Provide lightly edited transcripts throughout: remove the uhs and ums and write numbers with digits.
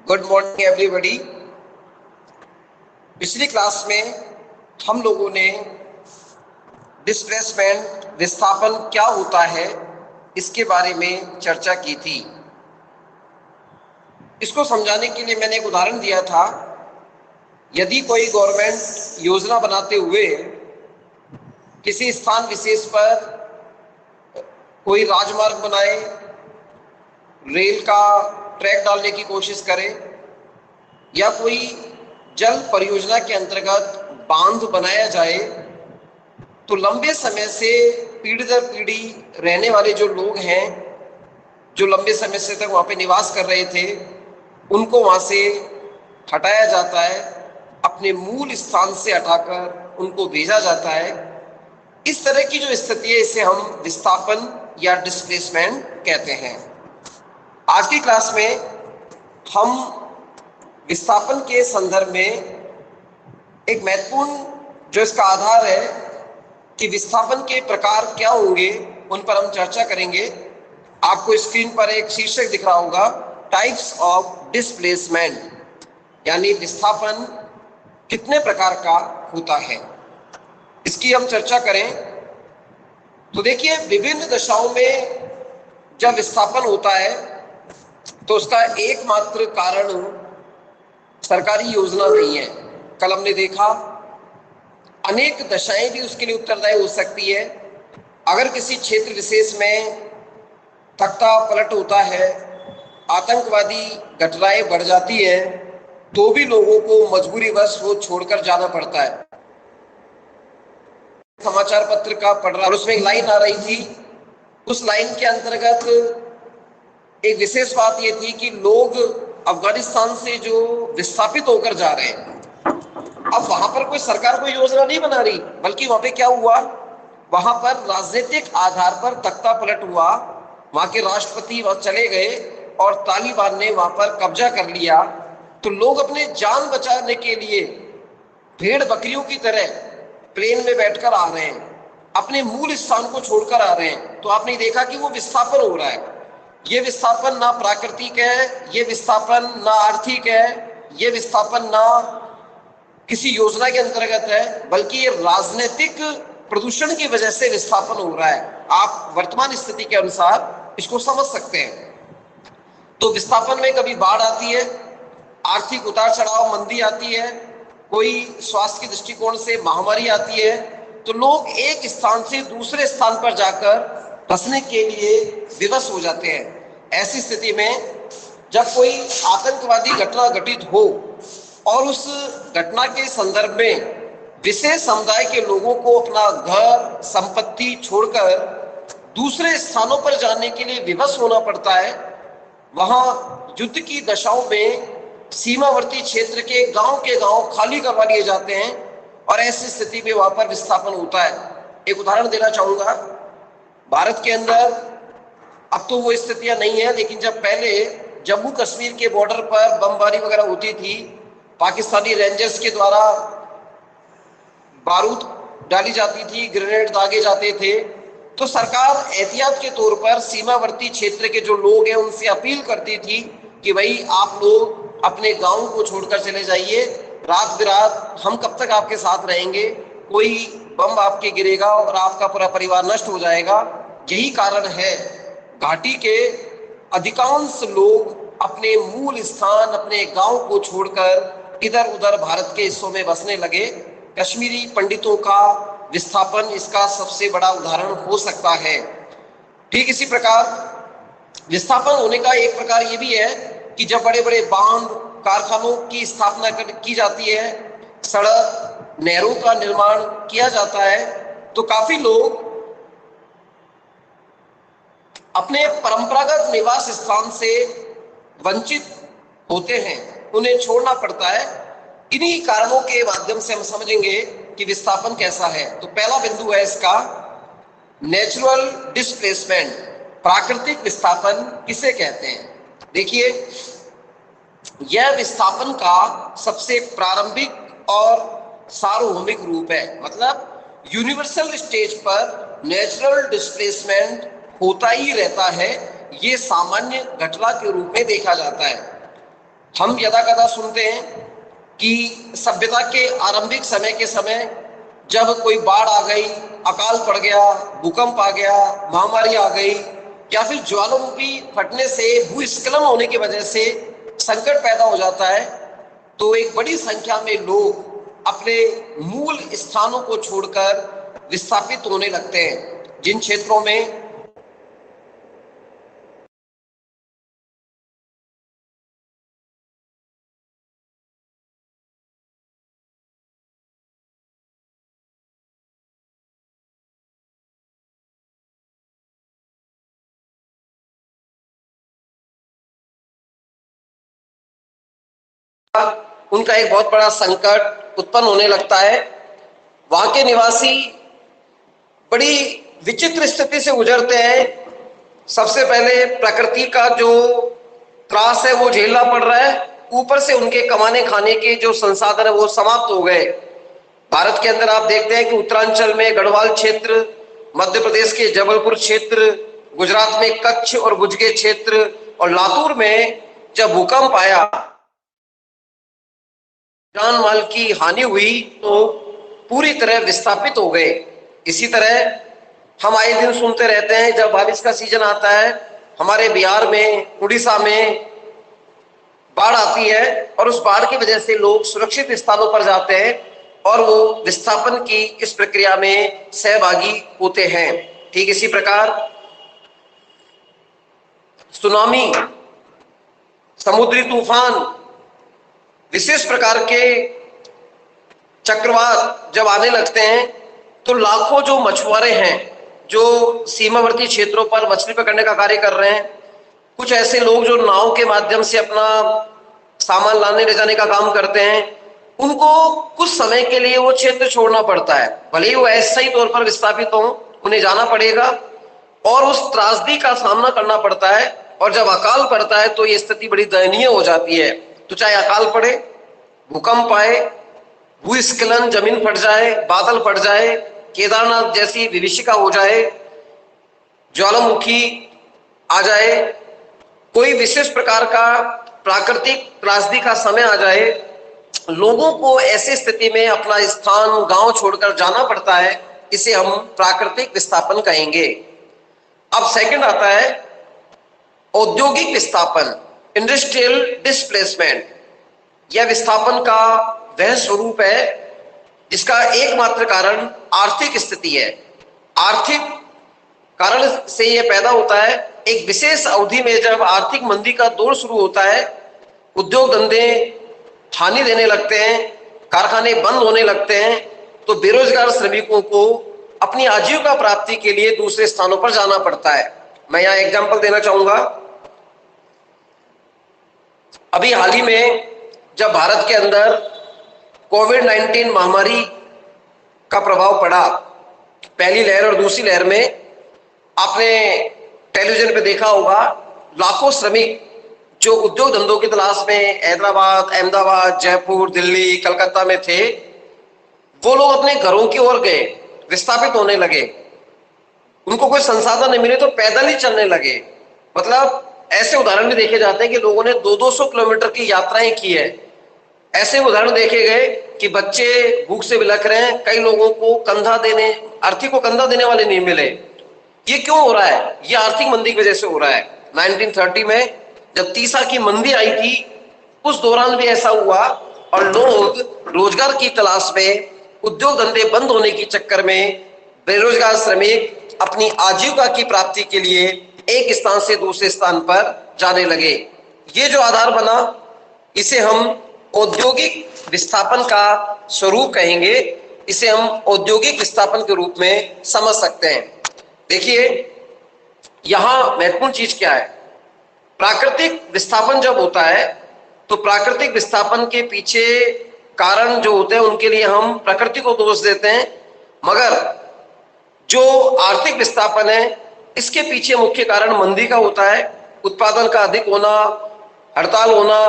Good morning everybody. पिछली class में हम लोगों ने डिस्प्लेसमेंट विस्थापन क्या होता है इसके बारे में चर्चा की थी। इसको समझाने के लिए मैंने एक उदाहरण दिया था। यदि कोई गवर्नमेंट योजना बनाते हुए किसी स्थान विशेष पर कोई राजमार्ग बनाए, रेल का ट्रैक डालने की कोशिश करे या कोई जल परियोजना के अंतर्गत बांध बनाया जाए, तो लंबे समय से पीढ़ी दर पीढ़ी रहने वाले जो लोग हैं, जो लंबे समय से तक वहां पे निवास कर रहे थे, उनको वहां से हटाया जाता है, अपने मूल स्थान से हटाकर उनको भेजा जाता है। इस तरह की जो स्थिति है इसे हम विस्थापन या डिस्प्लेसमेंट कहते हैं। आज की क्लास में हम विस्थापन के संदर्भ में एक महत्वपूर्ण जो इसका आधार है कि विस्थापन के प्रकार क्या होंगे उन पर हम चर्चा करेंगे। आपको स्क्रीन पर एक शीर्षक दिख रहा होगा, टाइप्स ऑफ डिस्प्लेसमेंट, यानी विस्थापन कितने प्रकार का होता है, इसकी हम चर्चा करें। तो देखिए, विभिन्न दशाओं में जब विस्थापन होता है तो उसका एकमात्र कारण सरकारी योजना नहीं है। कल हमने देखा अनेक दशाएं भी उसके लिए उत्तरदायी हो सकती है। अगर किसी क्षेत्र विशेष में तख्ता पलट होता है, आतंकवादी घटनाएं बढ़ जाती है, तो भी लोगों को मजबूरीवश वो छोड़कर जाना पड़ता है। समाचार पत्र का पढ़ रहा और उसमें एक लाइन आ रही थी, उस लाइन के अंतर्गत एक विशेष बात ये थी कि लोग अफगानिस्तान से जो विस्थापित होकर जा रहे हैं, अब वहां पर कोई सरकार कोई योजना नहीं बना रही, बल्कि वहां पे क्या हुआ, वहां पर राजनीतिक आधार पर तख्ता पलट हुआ। वहां के राष्ट्रपति वहां चले गए और तालिबान ने वहां पर कब्जा कर लिया। तो लोग अपने जान बचाने के लिए भेड़ बकरियों की तरह प्लेन में बैठकर आ रहे हैं, अपने मूल स्थान को छोड़कर आ रहे हैं। तो आपने देखा कि वो विस्थापन हो रहा है। ये विस्थापन ना प्राकृतिक है, ये विस्थापन ना आर्थिक है, ये विस्थापन ना किसी योजना के अंतर्गत है, बल्कि ये राजनीतिक प्रदूषण की वजह से विस्थापन हो रहा है। आप वर्तमान स्थिति के अनुसार इसको समझ सकते हैं। तो विस्थापन में कभी बाढ़ आती है, आर्थिक उतार चढ़ाव, मंदी आती है, कोई स्वास्थ्य के दृष्टिकोण से महामारी आती है, तो लोग एक स्थान से दूसरे स्थान पर जाकर बसने के लिए विवश हो जाते हैं। ऐसी स्थिति में जब कोई आतंकवादी घटना घटित हो और उस घटना के संदर्भ में विशेष समुदाय के लोगों को अपना घर संपत्ति छोड़कर दूसरे स्थानों पर जाने के लिए विवश होना पड़ता है। वहां युद्ध की दशाओं में सीमावर्ती क्षेत्र के गांव खाली करवा लिए जाते हैं और ऐसी स्थिति में वहां पर विस्थापन होता है। एक उदाहरण देना चाहूंगा, भारत के अंदर अब तो वो स्थितियां नहीं है, लेकिन जब पहले जम्मू कश्मीर के बॉर्डर पर बमबारी वगैरह होती थी, पाकिस्तानी रेंजर्स के द्वारा बारूद डाली जाती थी, ग्रेनेड दागे जाते थे, तो सरकार एहतियात के तौर पर सीमावर्ती क्षेत्र के जो लोग हैं उनसे अपील करती थी कि भाई आप लोग अपने गांव को छोड़कर चले जाइए, रात बिरात हम कब तक आपके साथ रहेंगे, कोई बम आपके गिरेगा और आपका पूरा परिवार नष्ट हो जाएगा। यही कारण है घाटी के अधिकांश लोग अपने मूल स्थान, अपने गांव को छोड़कर इधर उधर भारत के हिस्सों में बसने लगे। कश्मीरी पंडितों का विस्थापन इसका सबसे बड़ा उदाहरण हो सकता है। ठीक इसी प्रकार विस्थापन होने का एक प्रकार ये भी है कि जब बड़े बड़े बांध, कारखानों की स्थापना की जाती है, सड़क, नहरों का निर्माण किया जाता है, तो काफी लोग अपने परंपरागत निवास स्थान से वंचित होते हैं, उन्हें छोड़ना पड़ता है। इन्हीं कारणों के माध्यम से हम समझेंगे कि विस्थापन कैसा है। तो पहला बिंदु है इसका नेचुरल डिस्प्लेसमेंट, प्राकृतिक विस्थापन किसे कहते हैं। देखिए, यह विस्थापन का सबसे प्रारंभिक और सार्वभौमिक रूप है, मतलब यूनिवर्सल स्टेज पर नेचुरल डिस्प्लेसमेंट होता ही रहता है। ये सामान्य घटना के रूप में देखा जाता है। हम यदा कदा सुनते हैं कि सभ्यता के आरंभिक समय जब कोई बाढ़ आ गई, अकाल पड़ गया, भूकंप आ गया, महामारी आ गई, या फिर ज्वालामुखी फटने से, भूस्खलन होने की वजह से संकट पैदा हो जाता है, तो एक बड़ी संख्या में लोग अपने मूल स्थानों को छोड़कर विस्थापित होने लगते हैं। जिन क्षेत्रों में उनका एक बहुत बड़ा संकट उत्पन्न होने लगता है, वहां के निवासी बड़ी विचित्र स्थिति से गुजरते हैं। सबसे पहले प्रकृति का जो त्रास है वो झेलना पड़ रहा है, ऊपर से उनके कमाने खाने के जो संसाधन है वो समाप्त हो गए। भारत के अंदर आप देखते हैं कि उत्तरांचल में गढ़वाल क्षेत्र, मध्य प्रदेश के जबलपुर क्षेत्र, गुजरात में कच्छ और भुज के क्षेत्र, और लातूर में जब भूकंप आया, जान माल की हानि हुई, तो पूरी तरह विस्थापित हो गए। इसी तरह हम आए दिन सुनते रहते हैं, जब बारिश का सीजन आता है, हमारे बिहार में, उड़ीसा में बाढ़ आती है, और उस बाढ़ की वजह से लोग सुरक्षित स्थानों पर जाते हैं और वो विस्थापन की इस प्रक्रिया में सहभागी होते हैं। ठीक इसी प्रकार सुनामी, समुद्री तूफान, विशेष प्रकार के चक्रवात जब आने लगते हैं, तो लाखों जो मछुआरे हैं, जो सीमावर्ती क्षेत्रों पर मछली पकड़ने का कार्य कर रहे हैं, कुछ ऐसे लोग जो नाव के माध्यम से अपना सामान लाने ले जाने का काम करते हैं, उनको कुछ समय के लिए वो क्षेत्र छोड़ना पड़ता है। भले ही वो अस्थायी तौर पर विस्थापित हो, उन्हें जाना पड़ेगा और उस त्रासदी का सामना करना पड़ता है। और जब अकाल पड़ता है तो ये स्थिति बड़ी दयनीय हो जाती है। तो चाहे अकाल पड़े, भूकंप आए, भूस्खलन, जमीन फट जाए, बादल फट जाए, केदारनाथ जैसी विभीषिका हो जाए, ज्वालामुखी आ जाए, कोई विशेष प्रकार का प्राकृतिक त्रासदी का समय आ जाए, लोगों को ऐसी स्थिति में अपना स्थान, गांव छोड़कर जाना पड़ता है। इसे हम प्राकृतिक विस्थापन कहेंगे। अब सेकंड आता है औद्योगिक विस्थापन, इंडस्ट्रियल डिस्प्लेसमेंट। यह विस्थापन का वह स्वरूप है जिसका एकमात्र कारण आर्थिक स्थिति है। आर्थिक कारण से यह पैदा होता है। एक विशेष अवधि में जब आर्थिक मंदी का दौर शुरू होता है, उद्योग धंधे हानि देने लगते हैं, कारखाने बंद होने लगते हैं, तो बेरोजगार श्रमिकों को अपनी आजीविका प्राप्ति के लिए दूसरे स्थानों पर जाना पड़ता है। मैं यहाँ एग्जांपल देना चाहूंगा। अभी हाल ही में जब भारत के अंदर कोविड-19 महामारी का प्रभाव पड़ा, पहली लहर और दूसरी लहर में, आपने टेलीविजन पे देखा होगा, लाखों श्रमिक जो उद्योग धंधों की तलाश में हैदराबाद, अहमदाबाद, जयपुर, दिल्ली, कलकत्ता में थे, वो लोग अपने घरों की ओर गए, विस्थापित होने लगे। उनको कोई संसाधन नहीं मिले तो पैदल ही चलने लगे। मतलब ऐसे उदाहरण भी देखे जाते हैं कि लोगों ने 200-200 किलोमीटर की यात्राएं की है। ऐसे उदाहरण देखे गए कि बच्चे भूख से बिलख रहे हैं, कई लोगों को कंधा देने, अर्थी को कंधा देने वाले नहीं मिले। ये क्यों हो रहा है? ये आर्थिक मंदी की वजह से हो रहा है। 1930 में जब तीसा की मंदी आई थी, उस दौरान भी ऐसा हुआ और लोग रोजगार की तलाश में, उद्योग धंधे बंद होने के चक्कर में, बेरोजगार श्रमिक अपनी आजीविका की प्राप्ति के लिए एक स्थान से दूसरे स्थान पर जाने लगे। ये जो आधार बना, इसे हम औद्योगिक विस्थापन का स्वरूप कहेंगे। इसे हम औद्योगिक विस्थापन के रूप में समझ सकते हैं। देखिए, यहां महत्वपूर्ण चीज क्या है? प्राकृतिक विस्थापन जब होता है तो प्राकृतिक विस्थापन के पीछे कारण जो होते हैं उनके लिए हम प्रकृति को दोष देते हैं, मगर जो आर्थिक विस्थापन है इसके पीछे मुख्य कारण मंदी का होता है। उत्पादन का अधिक होना, हड़ताल होना,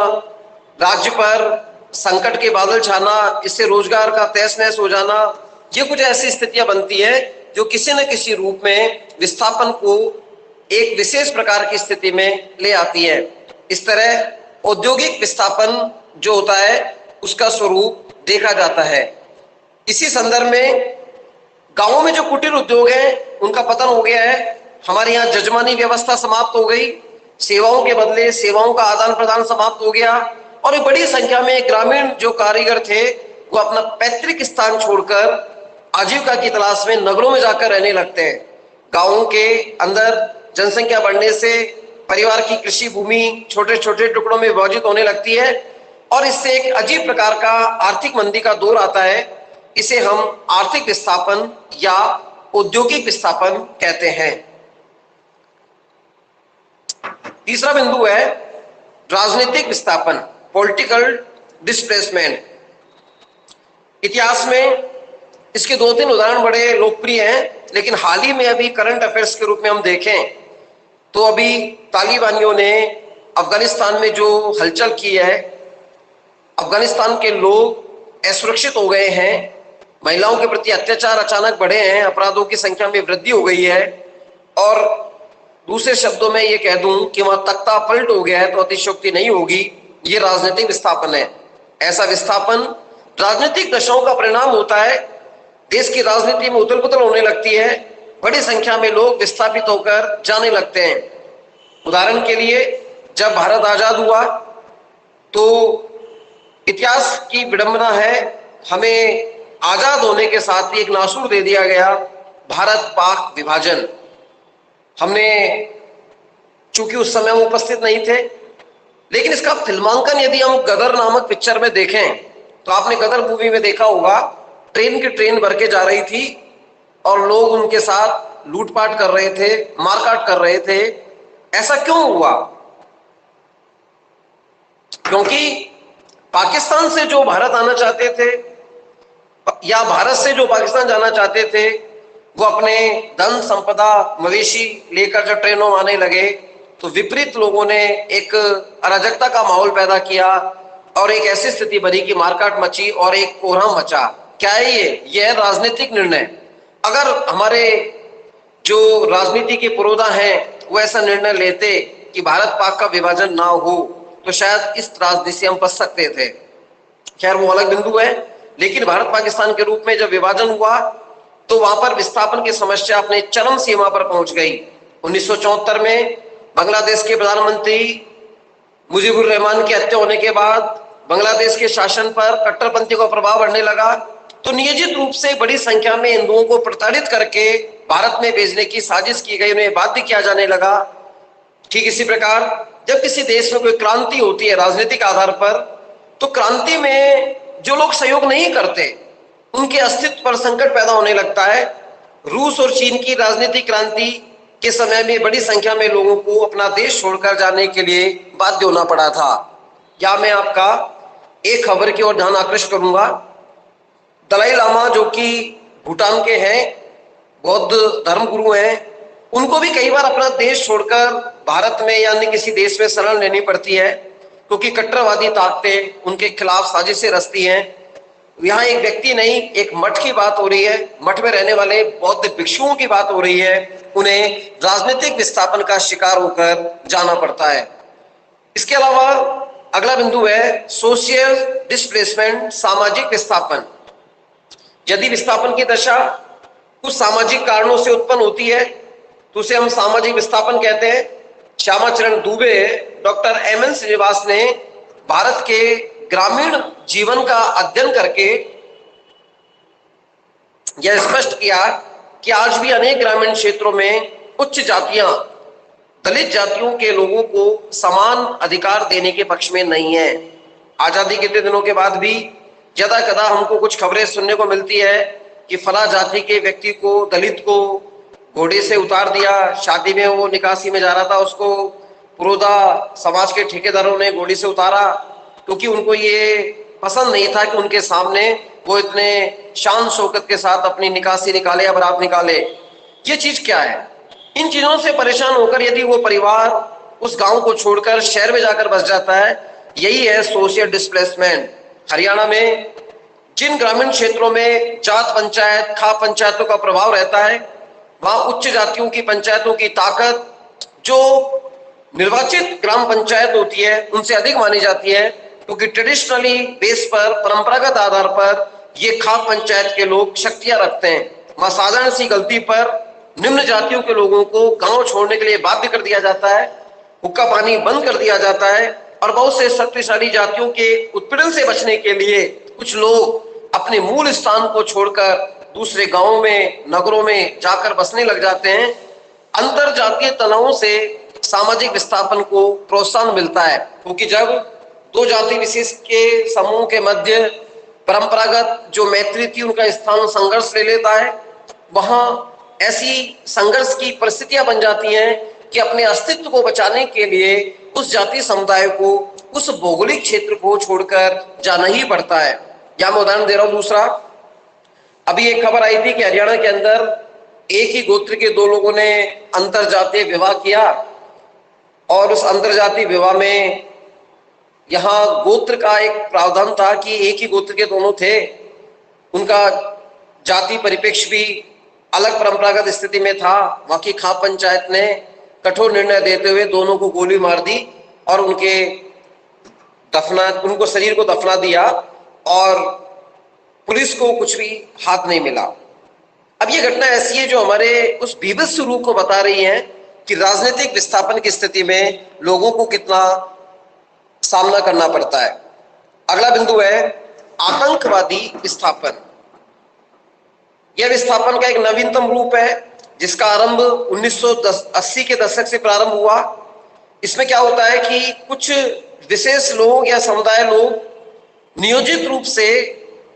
राज्य पर संकट के बादल छाना, इससे रोजगार का तहस नहस हो जाना, ये कुछ ऐसी स्थितियां बनती है जो किसी न किसी रूप में विस्थापन को एक विशेष प्रकार की स्थिति में ले आती है। इस तरह औद्योगिक विस्थापन जो होता है उसका स्वरूप देखा जाता है। इसी संदर्भ में गांवों में जो कुटीर उद्योग है उनका पतन हो गया है। हमारे यहाँ जजमानी व्यवस्था समाप्त हो गई, सेवाओं के बदले सेवाओं का आदान प्रदान समाप्त हो गया और एक बड़ी संख्या में ग्रामीण जो कारीगर थे वो अपना पैतृक स्थान छोड़कर आजीविका की तलाश में नगरों में जाकर रहने लगते हैं। गांवों के अंदर जनसंख्या बढ़ने से परिवार की कृषि भूमि छोटे छोटे टुकड़ों में विभाजित होने लगती है और इससे एक अजीब प्रकार का आर्थिक मंदी का दौर आता है। इसे हम आर्थिक विस्थापन या औद्योगिक विस्थापन कहते हैं। तीसरा बिंदु है राजनीतिक विस्थापन, पॉलिटिकल डिस्प्लेसमेंट। इतिहास में इसके 2-3 उदाहरण बड़े लोकप्रिय हैं, लेकिन हाल ही में अभी करंट अफेयर्स के रूप में हम देखें तो अभी तालिबानियों ने अफगानिस्तान में जो हलचल की है, अफगानिस्तान के लोग असुरक्षित हो गए हैं, महिलाओं के प्रति अत्याचार अचानक बढ़े हैं, अपराधों की संख्या में वृद्धि हो गई है और दूसरे शब्दों में ये कह दूं कि वहां तख्ता पलट हो गया है तो अतिशयोक्ति नहीं होगी, ये राजनीतिक विस्थापन है। ऐसा विस्थापन राजनीतिक दशाओं का परिणाम होता है। देश की राजनीति में उथल पुथल होने लगती है, बड़ी संख्या में लोग विस्थापित होकर जाने लगते हैं। उदाहरण के लिए जब भारत आजाद हुआ तो इतिहास की विडंबना है, हमें आजाद होने के साथ ही एक नासूर दे दिया गया, भारत पाक विभाजन। हमने चूंकि उस समय वो उपस्थित नहीं थे, लेकिन इसका फिल्मांकन यदि हम गदर नामक पिक्चर में देखें तो आपने गदर मूवी में देखा होगा, ट्रेन की ट्रेन भर के जा रही थी और लोग उनके साथ लूटपाट कर रहे थे, मारकाट कर रहे थे। ऐसा क्यों हुआ? क्योंकि पाकिस्तान से जो भारत आना चाहते थे या भारत से जो पाकिस्तान जाना चाहते थे वो अपने धन संपदा मवेशी लेकर जब ट्रेनों में आने लगे तो विपरीत लोगों ने एक अराजकता का माहौल पैदा किया और एक ऐसी स्थिति बनी कि मारकाट मची और एक कोहराम मचा। क्या है ये है राजनीतिक निर्णय। अगर हमारे जो राजनीति के पुरोधा हैं वो ऐसा निर्णय लेते कि भारत पाक का विभाजन ना हो तो शायद इस राजनीति से हम बच सकते थे। खैर वो अलग बिंदु है, लेकिन भारत पाकिस्तान के रूप में जब विभाजन हुआ तो वहां पर विस्थापन की समस्या अपने चरम सीमा पर पहुंच गई। 1974 में बांग्लादेश के प्रधानमंत्री मुजीबुर रहमान की हत्या होने के बाद बांग्लादेश के शासन पर कट्टरपंथी का प्रभाव बढ़ने लगा तो नियोजित रूप से बड़ी संख्या में हिंदुओं को प्रताड़ित करके भारत में भेजने की साजिश की गई, उन्हें बाध्य किया जाने लगा। ठीक इसी प्रकार जब किसी देश में कोई क्रांति होती है राजनीतिक आधार पर तो क्रांति में जो लोग सहयोग नहीं करते उनके अस्तित्व पर संकट पैदा होने लगता है। रूस और चीन की राजनीतिक क्रांति के समय में बड़ी संख्या में लोगों को अपना देश छोड़कर जाने के लिए बाध्य होना पड़ा था। क्या मैं आपका एक खबर की ओर ध्यान आकृष्ट करूंगा। दलाई लामा जो कि भूटान के हैं, बौद्ध धर्म गुरु हैं, उनको भी कई बार अपना देश छोड़कर भारत में या अन्य किसी देश में शरण लेनी पड़ती है क्योंकि कट्टरवादी ताकतें उनके खिलाफ साजिशें रचती हैं। यहाँ एक व्यक्ति नहीं, एक मठ की बात हो रही है, मठ में रहने वाले बौद्ध भिक्षुओं की बात हो रही है। उन्हें राजनीतिक विस्थापन का शिकार होकर जाना पड़ता है। इसके अलावा अगला बिंदु है सोशल डिस्प्लेसमेंट, सामाजिक विस्थापन। यदि विस्थापन की दशा कुछ सामाजिक कारणों से उत्पन्न होती है तो उसे हम सामाजिक विस्थापन कहते हैं। Shyamacharan Dube, doctor M N Srinivas ने भारत के ग्रामीण जीवन का अध्ययन करके यह स्पष्ट किया कि आज भी अनेक ग्रामीण क्षेत्रों में उच्च जातियां दलित जातियों के लोगों को समान अधिकार देने के पक्ष में नहीं है। आजादी के दिनों के बाद भी यदा कदा हमको कुछ खबरें सुनने को मिलती है कि फला जाति के व्यक्ति को, दलित को घोड़े से उतार दिया, शादी में वो निकासी में जा रहा था, उसको पुरोधा समाज के ठेकेदारों ने घोड़ी से उतारा क्योंकि उनको ये पसंद नहीं था कि उनके सामने वो इतने शान शौकत के साथ अपनी निकासी निकाले या बारात निकाले। ये चीज क्या है? इन चीजों से परेशान होकर यदि वो परिवार उस गांव को छोड़कर शहर में जाकर बस जाता है, यही है सोशल डिस्प्लेसमेंट। हरियाणा में जिन ग्रामीण क्षेत्रों में जात पंचायत, खाप पंचायतों का प्रभाव रहता है, वहां उच्च जातियों की पंचायतों की ताकत जो निर्वाचित ग्राम पंचायत होती है उनसे अधिक मानी जाती है, क्योंकि ट्रेडिशनली बेस पर, परंपरागत आधार पर ये खाप पंचायत के लोग शक्तियां रखते हैं। वहां साधारण सी गलती पर निम्न जातियों के लोगों को गांव छोड़ने के लिए बाध्य कर दिया जाता है, हुक्का पानी बंद कर दिया जाता है, और बहुत से शक्तिशाली जातियों के उत्पीड़न से बचने के लिए कुछ लोग अपने मूल स्थान को छोड़कर दूसरे गांवों में, नगरों में जाकर बसने लग जाते हैं। अंतर जातीय तनावों से सामाजिक विस्थापन को प्रोत्साहन मिलता है, क्योंकि जब दो जाति विशेष के समूह के मध्य परंपरागत जो मैत्री थी उनका स्थान संघर्ष ले लेता है, वहां ऐसी संघर्ष की परिस्थितियां बन जाती हैं कि अपने अस्तित्व को बचाने के लिए उस जाति समुदाय को, उस भौगोलिक क्षेत्र को छोड़कर जाना ही पड़ता है। यहां मैं उदाहरण दे रहा हूं दूसरा। अभी एक खबर आई थी कि हरियाणा के अंदर एक ही गोत्र के दो लोगों ने अंतरजातीय विवाह किया, और उस अंतरजातीय विवाह में यहाँ गोत्र का एक प्रावधान था कि एक ही गोत्र के दोनों थे, उनका जाति परिप्रेक्ष्य भी अलग परंपरागत स्थिति में था। वहां की खाप पंचायत ने कठोर निर्णय देते हुए दोनों को गोली मार दी और उनको शरीर को दफना दिया, और पुलिस को कुछ भी हाथ नहीं मिला। अब ये घटना ऐसी है जो हमारे उस बीभत्स रूप को बता रही है कि राजनीतिक विस्थापन की स्थिति में लोगों को कितना सामना करना पड़ता है। अगला बिंदु है आतंकवादी विस्थापन। यह विस्थापन का एक नवीनतम रूप है जिसका आरंभ 1980 के दशक से प्रारंभ हुआ। इसमें क्या होता है कि कुछ विशेष लोग या समुदाय लोग नियोजित रूप से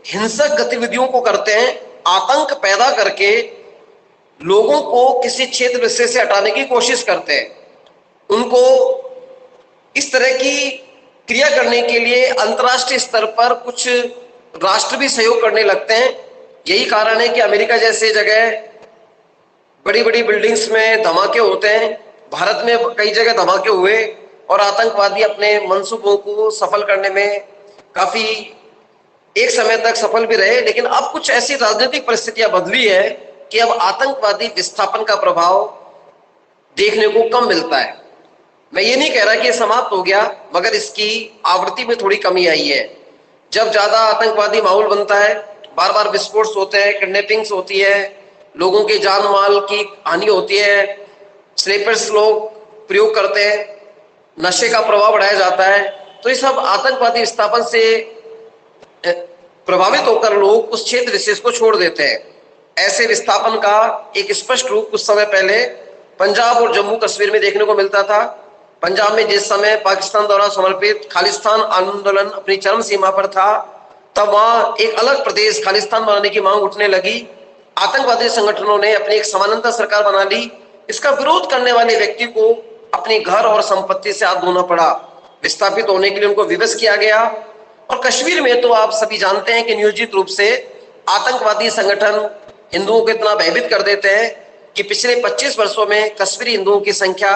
हिंसक गतिविधियों को करते हैं, आतंक पैदा करके लोगों को किसी क्षेत्र विशेष से हटाने की कोशिश करते हैं। उनको इस तरह की क्रिया करने के लिए अंतर्राष्ट्रीय स्तर पर कुछ राष्ट्र भी सहयोग करने लगते हैं। यही कारण है कि अमेरिका जैसे जगह बड़ी बड़ी बिल्डिंग्स में धमाके होते हैं। भारत में कई जगह धमाके हुए और आतंकवादी अपने मंसूबों को सफल करने में काफी एक समय तक सफल भी रहे, लेकिन अब कुछ ऐसी राजनीतिक परिस्थितियां बदली है कि अब आतंकवादी विस्थापन का प्रभाव देखने को कम मिलता है। मैं ये नहीं कह रहा कि ये समाप्त हो गया, मगर इसकी आवृत्ति में थोड़ी कमी आई है। जब ज्यादा आतंकवादी माहौल बनता है, बार बार विस्फोट होते हैं, किडनैपिंग्स होती है, लोगों के जान माल की हानि होती है, स्नैपर्स लोग प्रयोग करते हैं, नशे का प्रभाव बढ़ाया जाता है, तो ये सब आतंकवादी विस्थापन से प्रभावित होकर लोग उस क्षेत्र विशेष को छोड़ देते हैं। ऐसे विस्थापन का एक स्पष्ट रूप कुछ समय पहले पंजाब और जम्मू कश्मीर में देखने को मिलता था। पंजाब में जिस समय पाकिस्तान द्वारा समर्पित खालिस्तान आंदोलन अपनी चरम सीमा पर था, तब वहां एक अलग प्रदेश खालिस्तान बनाने की मांग उठने लगी। आतंकवादी संगठनों ने अपनी एक समानांतर सरकार बना ली। इसका विरोध करने वाले व्यक्ति को अपने घर और संपत्ति से हाथ धोना पड़ा। विस्थापित होने के लिए उनको विवश किया गया। और कश्मीर में तो आप सभी जानते हैं कि नियोजित रूप से आतंकवादी संगठन हिंदुओं को इतना भयभीत कर देते हैं कि पिछले 25 वर्षों में कश्मीरी हिंदुओं की संख्या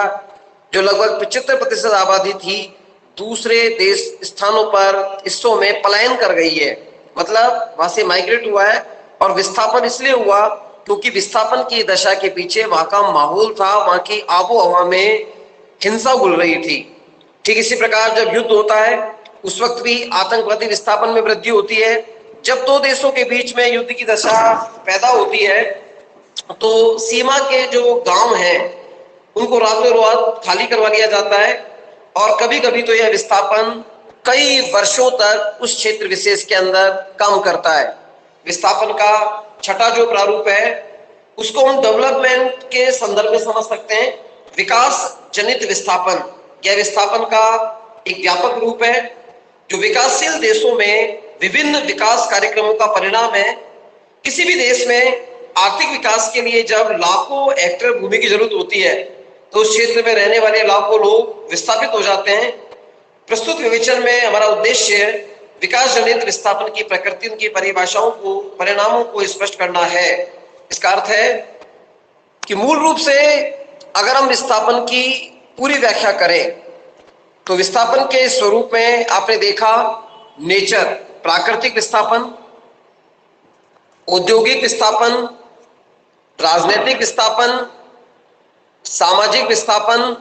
जो लगभग 75% आबादी थी, दूसरे देश स्थानों पर हिस्सों में पलायन कर गई है। मतलब वहां से माइग्रेट हुआ है। और विस्थापन इसलिए हुआ क्योंकि विस्थापन की दशा के पीछे वहां का माहौल था, वहां की आबो हवा में हिंसा घुल रही थी। ठीक इसी प्रकार जब युद्ध होता है उस वक्त भी आतंकवादी विस्थापन में वृद्धि होती है। जब दो देशों के बीच में युद्ध की दशा पैदा होती है तो सीमा के जो गांव हैं उनको रातों रात खाली करवा लिया जाता है, और कभी कभी तो यह विस्थापन कई वर्षों तक उस क्षेत्र विशेष के अंदर काम करता है। विस्थापन का छठा जो प्रारूप है उसको हम डेवलपमेंट के संदर्भ में समझ सकते हैं। विकास जनित विस्थापन, यह विस्थापन का एक व्यापक रूप है जो विकासशील देशों में विभिन्न विकास कार्यक्रमों का परिणाम है। किसी भी देश में आर्थिक विकास के लिए जब लाखों हेक्टेयर भूमि की जरूरत होती है तो उस क्षेत्र में रहने वाले लाखों लोग विस्थापित हो जाते हैं। प्रस्तुत विवेचन में हमारा उद्देश्य विकास जनित विस्थापन की प्रकृति, उनकी परिभाषाओं को, परिणामों को स्पष्ट करना है। इसका अर्थ है कि मूल रूप से अगर हम विस्थापन की पूरी व्याख्या करें तो विस्थापन के स्वरूप में आपने देखा नेचर, प्राकृतिक विस्थापन, औद्योगिक विस्थापन, राजनीतिक विस्थापन, सामाजिक विस्थापन,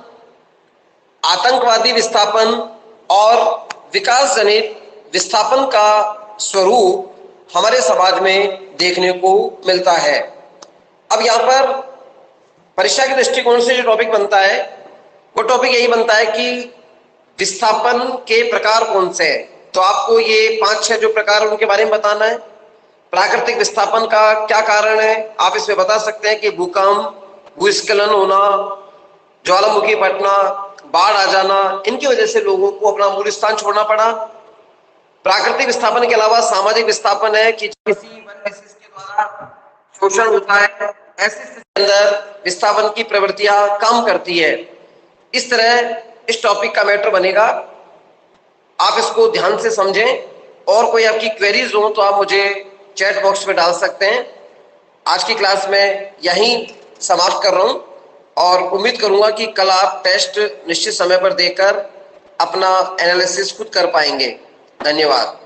आतंकवादी विस्थापन और विकास जनित विस्थापन का स्वरूप हमारे समाज में देखने को मिलता है। अब यहाँ पर परीक्षा के दृष्टिकोण से जो टॉपिक बनता है वो टॉपिक यही बनता है कि विस्थापन के प्रकार कौन से हैं। तो आपको ये 5-6 जो प्रकार उनके बारे में बताना है। प्राकृतिक विस्थापन का क्या कारण है, आप इसमें बता सकते हैं कि भूकंप, भूस्खलन होना, ज्वालामुखी फटना, बाढ़ आ जाना, इनकी वजह से लोगों को अपना मूल स्थान छोड़ना पड़ा। प्राकृतिक विस्थापन के अलावा सामाजिक विस्थापन है कि किसी वर्ग विशेष के द्वारा शोषण होता है, ऐसे स्थिति के अंदर विस्थापन की प्रवृत्तियां काम करती है। इस तरह इस टॉपिक का मैटर बनेगा, आप इसको ध्यान से समझें और कोई आपकी क्वेरीज हो तो आप मुझे चैट बॉक्स में डाल सकते हैं। आज की क्लास में यहीं समाप्त कर रहा हूं और उम्मीद करूंगा कि कल आप टेस्ट निश्चित समय पर देकर अपना एनालिसिस खुद कर पाएंगे। धन्यवाद।